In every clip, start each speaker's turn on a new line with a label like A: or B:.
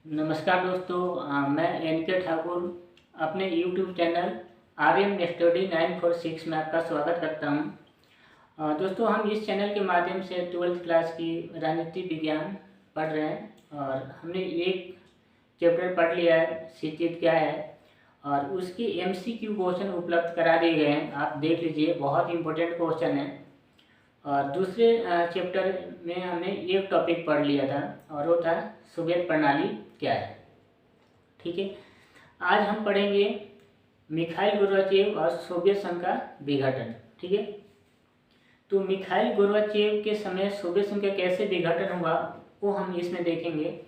A: नमस्कार दोस्तों, मैं एन.के. ठाकुर अपने यूट्यूब चैनल आर्यन स्टडी 946 में आपका स्वागत करता हूं। दोस्तों, हम इस चैनल के माध्यम से 12th क्लास की राजनीति विज्ञान पढ़ रहे हैं और हमने एक चैप्टर पढ़ लिया है, शिक्षित क्या है, और उसके MCQ क्वेश्चन उपलब्ध करा दिए गए हैं। आप देख लीजिए, बहुत इंपॉर्टेंट क्वेश्चन है। और दूसरे चैप्टर में हमने एक टॉपिक पढ़ लिया था और वो था सोवियत प्रणाली क्या है। ठीक है, आज हम पढ़ेंगे मिखाइल गोर्बाचेव और सोवियत संघ का विघटन। ठीक है, तो मिखाइल गोर्बाचेव के समय सोवियत संघ का कैसे विघटन हुआ वो हम इसमें देखेंगे।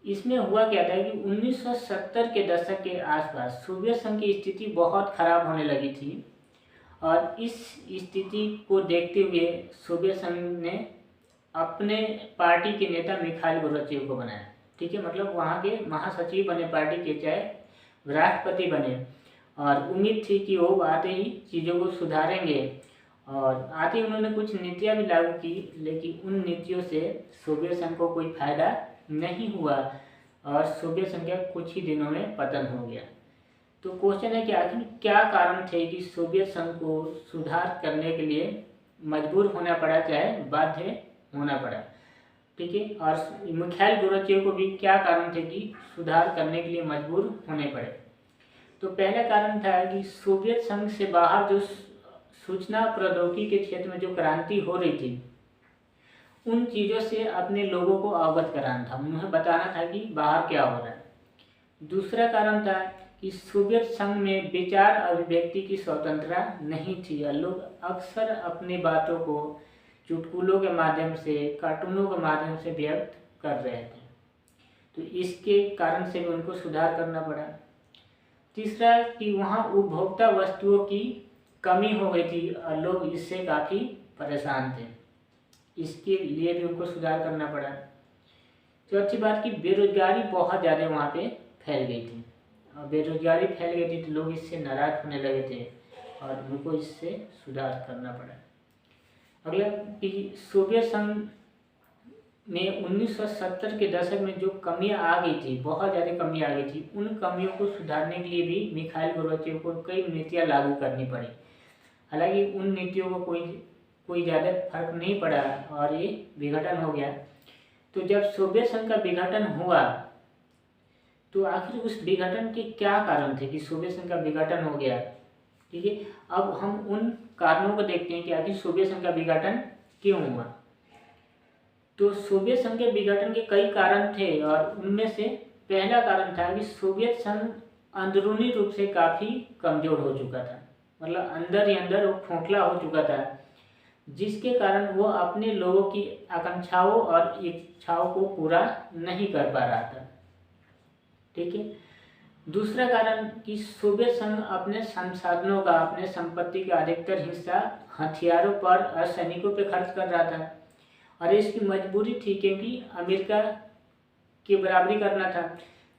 A: इसमें हुआ क्या था कि 1970 के दशक के आसपास सोवियत संघ की स्थिति बहुत खराब होने लगी थी और इस स्थिति को देखते हुए सोवियत संघ ने अपने पार्टी के नेता मिखाइल गोर्बाचेव को बनाया। ठीक है, मतलब वहाँ के महासचिव बने पार्टी के, चाहे राष्ट्रपति बने, और उम्मीद थी कि वो आते ही चीज़ों को सुधारेंगे। और आते ही उन्होंने कुछ नीतियाँ भी लागू की, लेकिन उन नीतियों से सोवियत संघ को कोई फायदा नहीं हुआ और सोवियत संघ का कुछ ही दिनों में पतन हो गया। तो क्वेश्चन है कि आखिर क्या कारण थे कि सोवियत संघ को सुधार करने के लिए मजबूर होना पड़ा, चाहे बाध्य होना पड़ा। ठीक है, और मिखाइल गोर्बाचेव को भी क्या कारण थे कि सुधार करने के लिए मजबूर होने पड़े। तो पहला कारण था कि सोवियत संघ से बाहर जो सूचना प्रौद्योगिकी के क्षेत्र में जो क्रांति हो रही थी, उन चीज़ों से अपने लोगों को अवगत कराना था, उन्हें बताना था कि बाहर क्या हो रहा है। दूसरा कारण था कि सोवियत संघ में विचार अभिव्यक्ति की स्वतंत्रता नहीं थी और लोग अक्सर अपनी बातों को चुटकुलों के माध्यम से, कार्टूनों के माध्यम से व्यक्त कर रहे थे। तो इसके कारण से भी उनको सुधार करना पड़ा। तीसरा कि वहाँ उपभोक्ता वस्तुओं की कमी हो गई थी और लोग इससे काफ़ी परेशान थे, इसके लिए भी उनको सुधार करना पड़ा। चौथी बात कि बेरोजगारी बहुत ज़्यादा वहाँ पे फैल गई थी, और बेरोजगारी फैल गई थी तो लोग इससे नाराज होने लगे थे और उनको इससे सुधार करना पड़ा। अगला कि सोवियत संघ में 1970 के दशक में जो कमियां आ गई थी, बहुत ज़्यादा कमियां आ गई थी, उन कमियों को सुधारने के लिए भी मिखाइल गोर्बाचेव को कई नीतियां लागू करनी पड़ी। हालांकि उन नीतियों को कोई ज़्यादा फर्क नहीं पड़ा और ये विघटन हो गया। तो जब सोवियत संघ का विघटन हुआ तो आखिर उस विघटन के क्या कारण थे कि सोवियत संघ का विघटन हो गया। ठीक है, अब हम उन कारणों को देखते हैं कि आखिर सोवियत संघ का विघटन क्यों हुआ। तो सोवियत संघ के विघटन के कई कारण थे और उनमें से पहला कारण था कि सोवियत संघ अंदरूनी रूप से काफ़ी कमज़ोर हो चुका था, मतलब अंदर ही अंदर वो खोखला हो चुका था, जिसके कारण वो अपने लोगों की आकांक्षाओं और इच्छाओं को पूरा नहीं कर पा रहा था। ठीक है, दूसरा कारण कि सोवियत संघ अपने संसाधनों का, अपने संपत्ति का अधिकतर हिस्सा हथियारों पर और सैनिकों पर खर्च कर रहा था और इसकी मजबूरी थी क्योंकि अमेरिका की बराबरी करना था।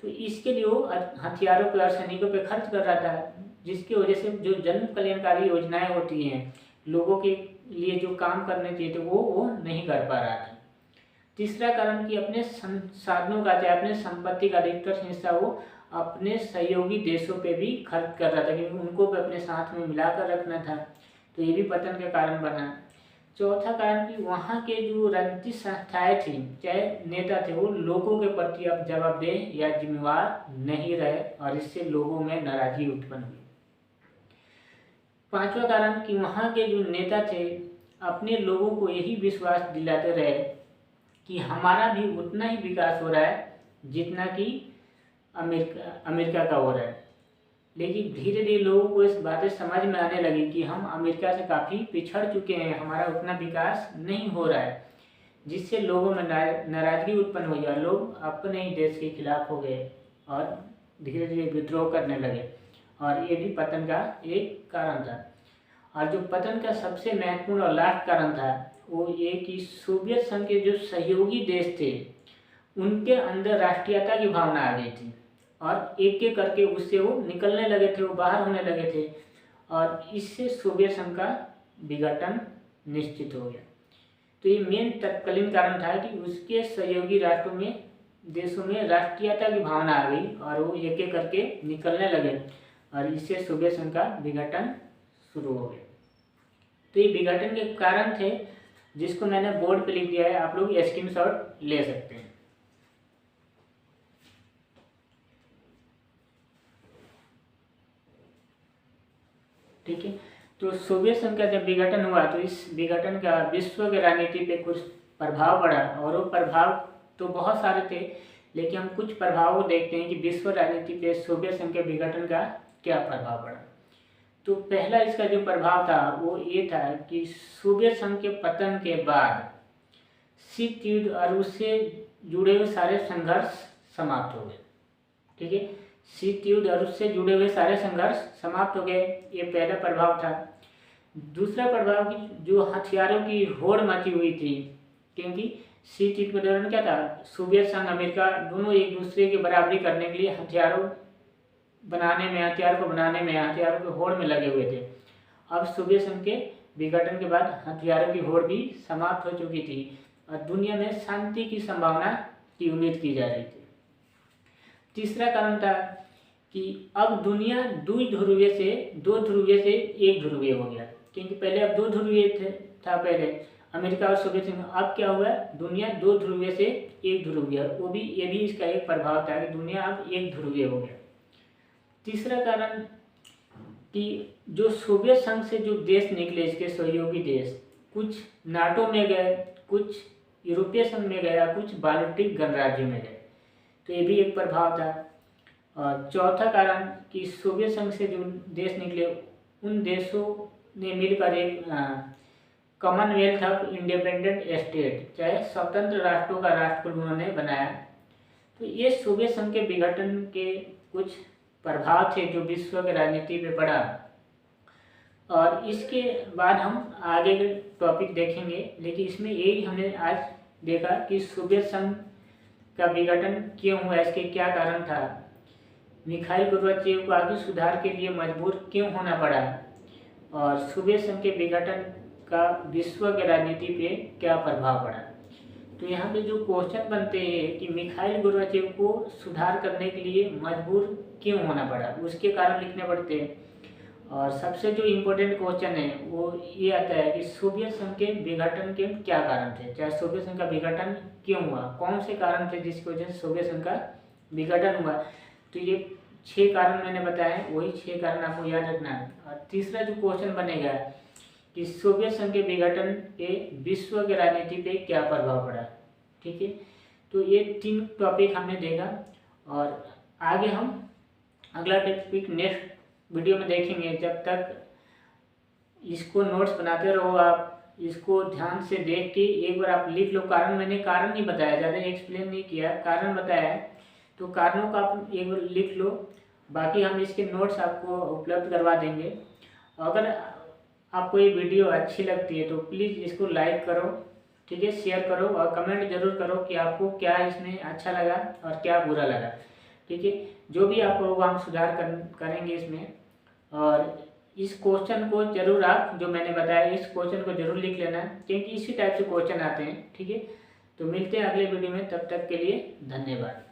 A: तो इसके लिए वो हथियारों पर और सैनिकों पर खर्च कर रहा था, जिसकी वजह से जो जन कल्याणकारी योजनाएं होती हैं, लोगों के लिए जो काम करने चाहिए थे वो नहीं कर पा रहा था। तीसरा कारण कि अपने संसाधनों का, चाहे अपने संपत्ति का अधिकतर हिस्सा वो अपने सहयोगी देशों पे भी खर्च कर रहा था, क्योंकि उनको भी अपने साथ में मिलाकर रखना था। तो ये भी पतन का कारण बना। चौथा कारण कि वहाँ के जो राजनीतिक संस्थाएं थी, चाहे नेता थे, वो लोगों के प्रति अब जवाबदेह या जिम्मेवार नहीं रहे और इससे लोगों में नाराजगी उत्पन्न हुई। पांचवा कारण कि वहाँ के जो नेता थे अपने लोगों को यही विश्वास दिलाते रहे कि हमारा भी उतना ही विकास हो रहा है जितना कि अमेरिका का हो रहा है। लेकिन धीरे धीरे लोगों को इस बातें समझ में आने लगी कि हम अमेरिका से काफ़ी पिछड़ चुके हैं, हमारा उतना विकास नहीं हो रहा है, जिससे लोगों में नाराजगी उत्पन्न हुई और लोग अपने ही देश के खिलाफ हो गए और धीरे धीरे विद्रोह करने लगे, और ये भी पतन का एक कारण था। और जो पतन का सबसे महत्वपूर्ण और लास्ट कारण था वो ये कि सोवियत संघ के जो सहयोगी देश थे उनके अंदर राष्ट्रीयता की भावना आ गई थी और एक एक करके उससे वो निकलने लगे थे, वो बाहर होने लगे थे, और इससे सोवियत संघ का विघटन निश्चित हो गया। तो ये मेन तत्कालीन कारण था कि उसके सहयोगी राष्ट्रों में देशों में राष्ट्रीयता की भावना आ गई और वो एक एक करके निकलने लगे और इससे सोवियत संघ का विघटन शुरू हो गया। तो ये विघटन के कारण थे जिसको मैंने बोर्ड पे लिख दिया है, आप लोग स्क्रीनशॉट ले सकते हैं। ठीक है, तो सोवियत संघ का जब विघटन हुआ तो इस विघटन का विश्व की राजनीति पे कुछ प्रभाव पड़ा और वो प्रभाव तो बहुत सारे थे, लेकिन हम कुछ प्रभाव देखते हैं कि विश्व राजनीति पे सोवियत संघ के विघटन का क्या प्रभाव पड़ा। तो पहला इसका जो प्रभाव था वो ये था कि सोवियत संघ के पतन के बाद शीत युद्ध और उससे जुड़े हुए सारे संघर्ष समाप्त हो गए। ठीक है, शीत युद्ध और उससे जुड़े हुए सारे संघर्ष समाप्त हो गए, ये पहला प्रभाव था। दूसरा प्रभाव की जो हथियारों की होड़ मची हुई थी, क्योंकि शीत युद्ध के दौरान क्या था, सोवियत संघ अमेरिका दोनों एक दूसरे की बराबरी करने के लिए हथियारों को बनाने में हथियारों की होड़ में लगे हुए थे। अब सोवियत संघ के विघटन के बाद हथियारों की होड़ भी समाप्त हो चुकी थी और दुनिया में शांति की संभावना की उम्मीद की जा रही थी। तीसरा कारण था कि अब दुनिया दो ध्रुवीय से एक ध्रुवीय हो गया, क्योंकि पहले अब दो ध्रुवीय था पहले अमेरिका और सोवियत संघ, अब क्या हुआ, दुनिया दो ध्रुवीय से एक ध्रुवीय, ये भी इसका एक प्रभाव था कि दुनिया अब एक ध्रुवीय हो गया। तीसरा कारण कि जो सोवियत संघ से जो देश निकले, इसके सहयोगी देश, कुछ नाटो में गए, कुछ यूरोपीय संघ में गया, कुछ बाल्टिक गणराज्यों में गए, तो ये भी एक प्रभाव था। और चौथा कारण कि सोवियत संघ से जो देश निकले उन देशों ने मिलकर एक कॉमनवेल्थ ऑफ इंडिपेंडेंट स्टेट, चाहे स्वतंत्र राष्ट्रों का राष्ट्रकुल उन्होंने बनाया। तो ये सोवियत संघ के विघटन के कुछ प्रभाव थे जो विश्व की राजनीति पे पड़ा। और इसके बाद हम आगे के टॉपिक देखेंगे, लेकिन इसमें यही हमने आज देखा कि सोवियत संघ का विघटन क्यों हुआ, इसके क्या कारण था, मिखाइल गोर्बाचेव को आगे सुधार के लिए मजबूर क्यों होना पड़ा, और सोवियत संघ के विघटन का विश्व की राजनीति पे क्या प्रभाव पड़ा। तो यहाँ पे जो क्वेश्चन बनते हैं कि मिखाइल गोर्बाचेव को सुधार करने के लिए मजबूर क्यों होना पड़ा, उसके कारण लिखने पड़ते हैं। और सबसे जो इम्पोर्टेंट क्वेश्चन है वो ये आता है कि सोवियत संघ के विघटन के क्या कारण थे, चाहे सोवियत संघ का विघटन क्यों हुआ, कौन से कारण थे जिसकी वजह से सोवियत संघ का विघटन हुआ। तो ये 6 कारण मैंने बताए, वही 6 कारण आपको याद रखना है। और तीसरा जो क्वेश्चन बनेगा कि सोवियत संघ के विघटन के विश्व की राजनीति पे क्या प्रभाव पड़ा। ठीक है, तो ये 3 टॉपिक हमने देखा और आगे हम अगला टॉपिक नेक्स्ट वीडियो में देखेंगे। जब तक इसको नोट्स बनाते रहो, आप इसको ध्यान से देख के एक बार आप लिख लो। मैंने कारण नहीं बताया, ज़्यादा एक्सप्लेन नहीं किया, कारण बताया, तो कारणों का आप एक बार लिख लो। बाकी हम इसके नोट्स आपको उपलब्ध करवा देंगे। अगर आपको ये वीडियो अच्छी लगती है तो प्लीज़ इसको लाइक करो, ठीक है, शेयर करो और कमेंट जरूर करो कि आपको क्या इसमें अच्छा लगा और क्या बुरा लगा। ठीक है, जो भी आपको होगा हम सुधार करेंगे इसमें। और इस क्वेश्चन को जरूर आप जो मैंने बताया इस क्वेश्चन को जरूर लिख लेना, क्योंकि इसी टाइप से क्वेश्चन आते हैं। ठीक है, तो मिलते हैं अगले वीडियो में, तब तक के लिए धन्यवाद।